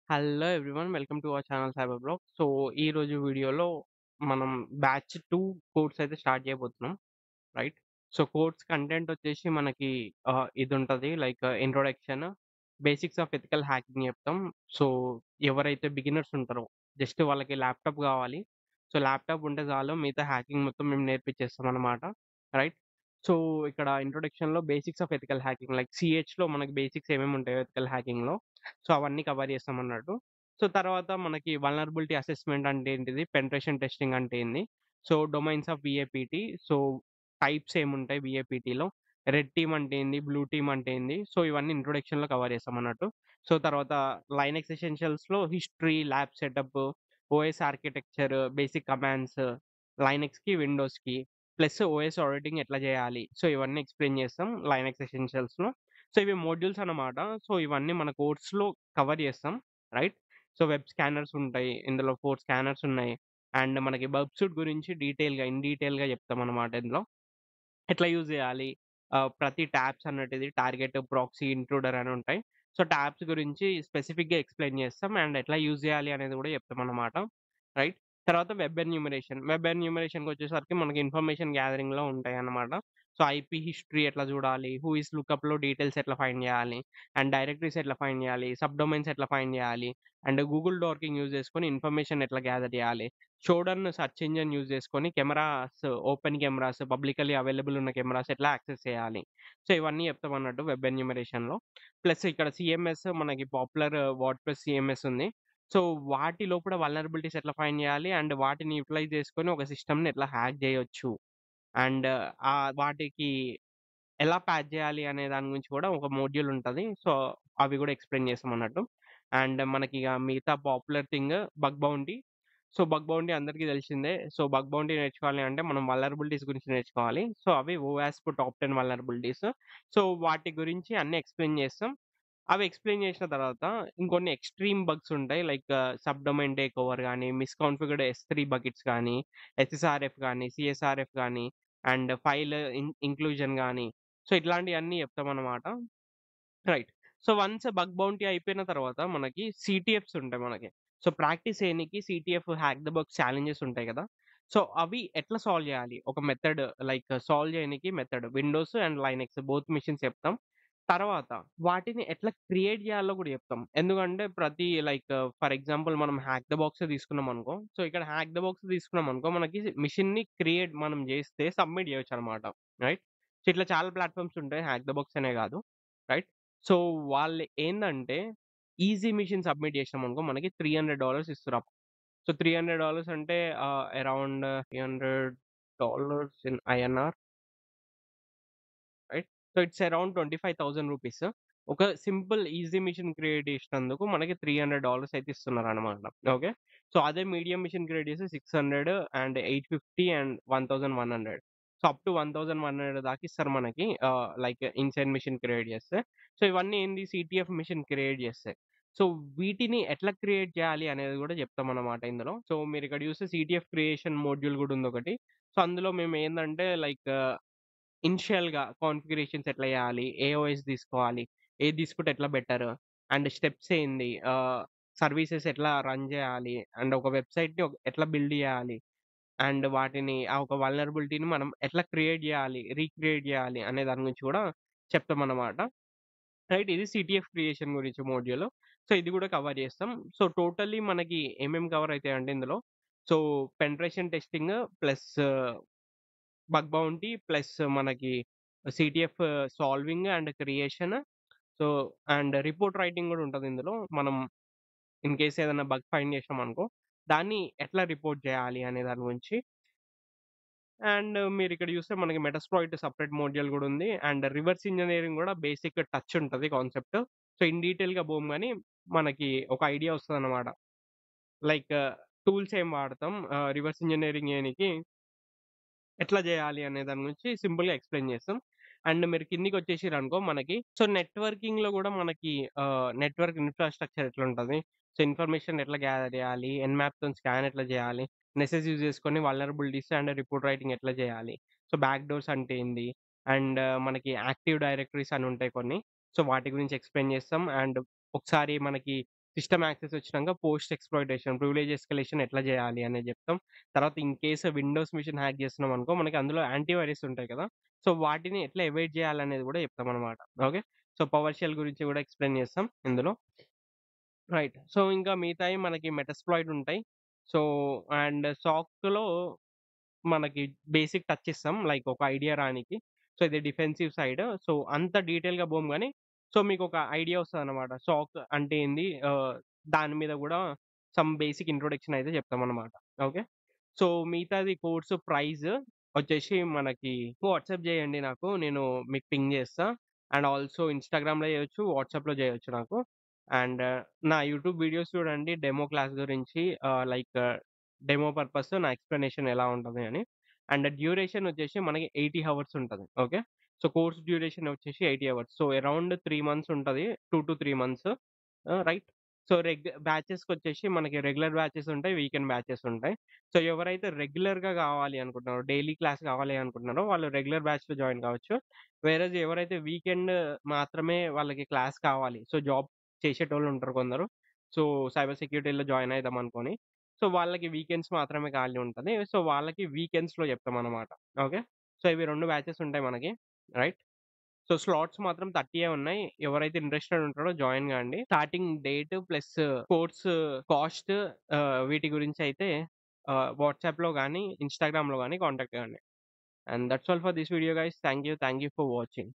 Hello everyone. Welcome to our channel Cyber Blog. So, ఈరోజు వీడియోలో మనం బ్యాచ్ 2 కోర్స్ అయితే స్టార్ట్ చేయబోతున్నాం. రైట్. సో, కోర్స్ కంటెంట్ వచ్చేసి మనకి ఇదుంటది like introduction, basics of ethical hacking చెప్తాం. సో, ఎవరైతే బిగినర్స్ ఉంటారో జస్ట్ వాళ్ళకి ల్యాప్‌టాప్ కావాలి. సో, ల్యాప్‌టాప్ ఉంటే చాలు మిగతా హ్యాకింగ్ మొత్తం మేము నేర్పించేస్తామనమాట. రైట్. సో, ఇక్కడ ఇంట్రొడక్షన్‌లో basics of ethical hacking like సీహెచ్‌లో మనకి బేసిక్స్ ఏమేమి ఉంటాయో ఎథికల్ హ్యాకింగ్‌లో సో, అవన్నీ కవర్ చేస్తామన్నట్టు. సో, తర్వాత మనకి వల్నరబిలిటీ అసెస్‌మెంట్ అంటే ఏంటిది? పెనిట్రేషన్ టెస్టింగ్ అంటే ఏంది? So, domains of VAPT. So, types ఏముంటాయి వీఏపీటీలో? రెడ్ టీమ్ అంటే ఏంది? బ్లూ టీమ్ అంటే ఏంది? సో, ఇవన్నీ ఇంట్రొడక్షన్‌లో కవర్ చేస్తామన్నట్టు. సో, తర్వాత లైనక్స్ ఎసెన్షియల్స్‌లో history, lab setup, OS architecture, basic commands, లైనక్స్‌కి, విండోస్‌కి ప్లస్ ఓఎస్ ఆడిటింగ్ ఎట్లా చేయాలి? సో, ఇవన్నీ ఎక్స్‌ప్లెయిన్ చేస్తాం లైనక్స్ ఎసెన్షియల్స్‌లో. సో, ఇవి మోడ్యూల్స్ అన్నమాట. సో, ఇవన్నీ మన కోర్స్‌లో కవర్ చేస్తాం. రైట్. సో, వెబ్ స్కానర్స్ ఉంటాయి. ఇందులో 4 స్కానర్స్ ఉన్నాయి. అండ్ మనకి బర్బ్ సూట్ గురించి ఇన్ డీటెయిల్‌గా చెప్తామన్నమాట ఇందులో. ఎట్లా యూజ్ చేయాలి? ప్రతి టాబ్స్ అన్నటిది టార్గెట్, ప్రాక్సీ, ఇంట్రూడర్ అని ఉంటాయి. సో, టాబ్స్ గురించి స్పెసిఫిక్‌గా ఎక్స్‌ప్లెయిన్ చేస్తాం. అండ్ ఎట్లా యూజ్ చేయాలి అనేది కూడా చెప్తామన్నమాట. రైట్. తర్వాత వెబ్ ఎన్యూమరేషన్. వెబ్ ఎన్యూమరేషన్‌కొచ్చేసరికి మనకి ఇన్ఫర్మేషన్ గ్యాదరింగ్‌లో ఉంటాయన్నమాట. సో, ఐపీ హిస్టరీ ఎట్లా చూడాలి? హూ ఈస్ లుకప్‌లో డీటెయిల్స్ ఎట్లా ఫైండ్ చేయాలి? అండ్ డైరెక్టరీస్ ఎట్లా ఫైండ్ చేయాలి? సబ్ డొమైన్స్ ఎట్లా ఫైండ్ చేయాలి? అండ్ గూగుల్ డార్కింగ్ యూజ్ చేసుకొని ఇన్ఫర్మేషన్ ఎట్లా గ్యాదర్ చేయాలి? షోడన్ సెర్చ్ ఇంజిన్ యూజ్ చేసుకొని cameras, open cameras, publicly available ఉన్న కెమెరాస్ ఎట్లా యాక్సెస్ చేయాలి? సో, ఇవన్నీ చెప్తామన్నట్టు వెబ్ ఎన్యూమరేషన్‌లో. ప్లస్ ఇక్కడ సీఎంఎస్ మనకి పాపులర్ వర్డ్‌ప్రెస్ సీఎంఎస్ ఉంది. సో, వాటి లోపల వల్నరబిలిటీస్ ఎట్లా ఫైండ్ చేయాలి? అండ్ వాటిని యుటిలైజ్ చేసుకొని ఒక సిస్టమ్‌ని ఎట్లా హ్యాక్ చేయొచ్చు? అండ్ వాటికి ఎలా ప్యాచ్ చేయాలి అనే దాని గురించి కూడా ఒక మోడ్యూల్ ఉంటది. సో, అవి కూడా ఎక్స్‌ప్లెయిన్ చేస్తామన్నట్టు. అండ్ మనకిగ మిగతా popular thing bug bounty. So, bug bounty అందరికీ తెలిసిందే. సో, బగ్ బౌంటీ నేర్చుకోవాలి అంటే మనం వల్నరబిలిటీస్ గురించి నేర్చుకోవాలి. సో, అవి ఓవాస్ప్ టాప్ 10 వల్నరబిలిటీస్. సో, వాటి గురించి అన్నీ ఎక్స్‌ప్లెయిన్ చేస్తాం. అవి ఎక్స్‌ప్లెయిన్ చేసిన తర్వాత ఇంకొన్ని ఎక్స్‌ట్రీమ్ బగ్స్ ఉంటాయి. Like sub domain take over గాని, మిస్‌కాన్ఫిగర్డ్ ఎస్3 బకెట్స్ గాని, ఎస్ఎస్ఆర్ఎఫ్ గాని, సీఎస్ఆర్ఎఫ్ గాని అండ్ ఫైల్ ఇంక్లూజన్ గాని సో, ఇట్లాంటియన్నీ చెప్తామన్నమాట. Right. So, once bug bounty అయిపోయిన తర్వాత మనకి సీటీఎఫ్స్ ఉంటాయి మనకి. సో, ప్రాక్టీస్ చేయనీకి CTF hack the bug challenges ఉంటాయి గదా! సో, అవి ఎట్లా సాల్వ్ జేయాలి? ఒక మెథడ్ లైక్ సాల్వ్ చేయనీకి method Windows and Linux both machines చెప్తాం. తర్వాత వాటిని ఎట్లా క్రియేట్ జేయాలో గూడా చెప్తాం. ఎందుకంటే ప్రతి లైక్ ఫర్ ఎగ్జాంపుల్ మనం హ్యాక్ ద బాక్సే తీసుకున్నామనుకో, సో, ఇక్కడ హ్యాక్ ద బాక్స్ తీసుకున్నామనుకో మనకి మెషిన్‌ని క్రియేట్ మనం జేస్తే సబ్మిట్ జేయొచ్చనమాట. రైట్. సో, ఇట్లా చాలా ప్లాట్‌ఫార్మ్స్ ఉంటాయి. హ్యాక్ ద బాక్స్ అనే గాదు. రైట్. సో, వాళ్ళు ఏందంటే, ఈజీ మెషిన్ సబ్మిట్ చేసినామనుకో మనకి $300 ఇస్తుర్రు. సో, $300 అంటే around $300 in INR right. So, it's around రూ. 25,000 ఒక సింపుల్ ఈజీ మెషిన్ క్రియేట్ చేసినందుకు మనకి $300 అయితే ఇస్తున్నారనమాట. ఓకే. సో, అదే మీడియం మెషిన్ క్రియేట్ చేస్తే 600 and 850 and 1,100. So, up to 1,100 దాకా ఇస్తారు మనకి లైక్ ఇన్‌సైడ్ మెషిన్ క్రియేట్ చేస్తే. సో, ఇవన్నీ ఏంది సీటీఎఫ్ మెషిన్ క్రియేట్ చేస్తాయి. సో, వీటిని ఎట్లా క్రియేట్ చేయాలి అనేది కూడా చెప్తామన్నమాట ఇందులో. సో, మీరిక్కడ చూస్తే సీటీఎఫ్ క్రియేషన్ మోడ్యూల్ కూడా ఉందొకటి. సో, అందులో మేమేందంటే లైక్ ఇనిషియల్‌గా కాన్ఫిగరేషన్స్ ఎట్లా చేయాలి? ఏ ఓఎస్ తీసుకోవాలి? ఏది తీసుకుంటే ఎట్లా బెటరు? అండ్ స్టెప్స్ ఏంది? సర్వీసెస్ ఎట్లా రన్ చేయాలి? అండ్ ఒక వెబ్‌సైట్‌ని ఎట్లా బిల్డ్ చేయాలి? అండ్ వాటిని ఆ ఒక వల్నరబిలిటీని మనం ఎట్లా క్రియేట్ చేయాలి? రీక్రియేట్ చేయాలి? అనే దాని గురించి కూడా చెప్తామన్నమాట. రైట్. ఇది సీటీఎఫ్ క్రియేషన్ గురించి మోడ్యూల్. సో, ఇది కూడా కవర్ చేస్తాం. సో, టోటల్లీ మనకి ఏమేమి కవర్ అయితాయంటే ఇందులో, so, penetration testing plus bug bounty plus మనకి CTF solving and creation. So, and report writing గూడా ఉంటదిందులో. మనం ఇన్ కేస్ ఏదైనా బగ్ ఫైండ్ చేసినామనుకో, దాన్ని ఎట్లా రిపోర్ట్ చేయాలి అనే దాని గురించి. అండ్ మీరిక్కడ చూస్తే మనకి మెటాస్ప్లాయిట్ సెపరేట్ మోడ్యూల్ గూడా ఉంది. అండ్ రివర్స్ ఇంజినీరింగ్ గూడా బేసిక్ టచ్ ఉంటది కాన్సెప్ట్. సో, ఇన్ డీటెయిల్‌గా పోము గానీ, మనకి ఒక ఐడియా వస్తదనమాట. లైక్ టూల్స్ ఏం వాడతాం రివర్స్ ఇంజినీరింగ్ చేయనీకి ఎట్లా జేయాలి అనే దాని గురించి సింపుల్‌గా ఎక్స్‌ప్లెయిన్ చేస్తాం. అండ్ మీరు కిందికొచ్చేసిర్రనుకో మనకి సో, నెట్వర్కింగ్‌లో గూడా మనకి నెట్వర్క్ ఇన్‌ఫ్రాస్ట్రక్చర్ ఎట్లుంటది? సో, ఇన్ఫర్మేషన్ ఎట్లా గ్యాదర్ జేయాలి? ఎన్‌మాప్‌తోని స్కాన్ ఎట్లా జేయాలి? నెసెస్ యూజ్ చేసుకొని వల్నరబిలిటీస్ అండ్ రిపోర్ట్ రైటింగ్ ఎట్లా జేయాలి? సో, బ్యాక్ డోర్స్ అంటే ఏంది? అండ్ మనకి యాక్టివ్ డైరెక్టరీస్ అని ఉంటాయి కొన్ని. సో, వాటి గురించి ఎక్స్‌ప్లెయిన్ చేస్తాం. అండ్ ఒకసారి మనకి సిస్టమ్ యాక్సెస్ వచ్చినంక పోస్ట్ ఎక్స్‌ప్లాయిటేషన్, ప్రివిలేజ్ ఎస్కలేషన్ ఎట్లా జేయాలి అనేది జెప్తాం. తర్వాత in case Windows machine hack జేస్తున్నామనుకో మనకి అందులో యాంటీ వైరస్ ఉంటాయి కదా! సో, వాటిని ఎట్లా అవాయిడ్ జేయాలనేది గూడా చెప్తామనమాట. ఓకే. సో, పవర్ షెల్ గురించి గూడా ఎక్స్‌ప్లెయిన్ చేస్తాం ఇందులో. రైట్. సో, ఇంకా మిగతాయి మనకి మెటాస్ప్లాయిట్ ఉంటాయి. సో, అండ్ సాక్‌లో మనకి బేసిక్ టచ్ ఇస్తాం. లైక్ ఒక ఐడియా రానీకి. సో, ఇది డిఫెన్సివ్ సైడ్. సో, అంత డీటెయిల్‌గా పోము గానీ, సో, మీకొక ఐడియా వస్తదనమాట. సాక్ అంటే ఏంది? దాని మీద గూడా సమ్ బేసిక్ ఇంట్రొడక్షన్ అయితే చెప్తామనమాట. ఓకే. సో, మిగతాది కోర్స్ ప్రైస్ వచ్చేసి మనకి వాట్సాప్ జేయండి నాకు. నేను మీకు పింగ్ జేస్తా. అండ్ ఆల్సో ఇన్‌స్టాగ్రామ్‌లో జేయొచ్చు, వాట్సాప్‌లో జేయొచ్చు నాకు. అండ్ నా యూట్యూబ్ వీడియోస్ చూడండి డెమో క్లాస్ గురించి లైక్ డెమో పర్పస్ నా ఎక్స్‌ప్లనేషన్ ఎలా ఉంటది అని. అండ్ డ్యూరేషన్ వచ్చేసి మనకి 80 హవర్స్ ఉంటది. ఓకే. సో, కోర్స్ డ్యూరేషన్ వచ్చేసి 80 అవర్స్. సో, అరౌండ్ 3 మంత్స్ ఉంటది. 2-3 మంత్స్. రైట్. సో, బ్యాచెస్‌కొచ్చేసి మనకి రెగ్యులర్ బ్యాచెస్ ఉంటాయి. వీకెండ్ బ్యాచెస్ ఉంటాయి. సో, ఎవరైతే రెగ్యులర్‌గా గావాలి అనుకుంటున్నారో, డైలీ క్లాస్ కావాలి అనుకుంటున్నారో వాళ్ళు రెగ్యులర్ బ్యాచ్‌లో జాయిన్ కావచ్చు. వేరేజ్ ఎవరైతే వీకెండ్ మాత్రమే వాళ్ళకి క్లాస్ కావాలి. సో, జాబ్ చేసేటోళ్ళుంటారు కొందరు. సో, సైబర్ సెక్యూరిటీలో జాయిన్ అయిదాం అనుకోని. సో, వాళ్ళకి వీకెండ్స్ మాత్రమే ఖాళీ ఉంటది. సో, వాళ్ళకి వీకెండ్స్‌లో చెప్తామనమాట. ఓకే. సో, ఇవి 2 బ్యాచెస్ ఉంటాయి మనకి. రైట్. సో, స్లాట్స్ మాత్రం 30 ఉన్నాయి. ఎవరైతే ఇంట్రెస్టెడ్ ఉంటారో join Gandi. Starting date plus course cost వీటి గురించయితే వాట్సాప్‌లో గాని, ఇన్‌స్టాగ్రామ్‌లో గాని కాంటాక్ట్ కండి. And that's all for this video guys. Thank you. Thank you for watching.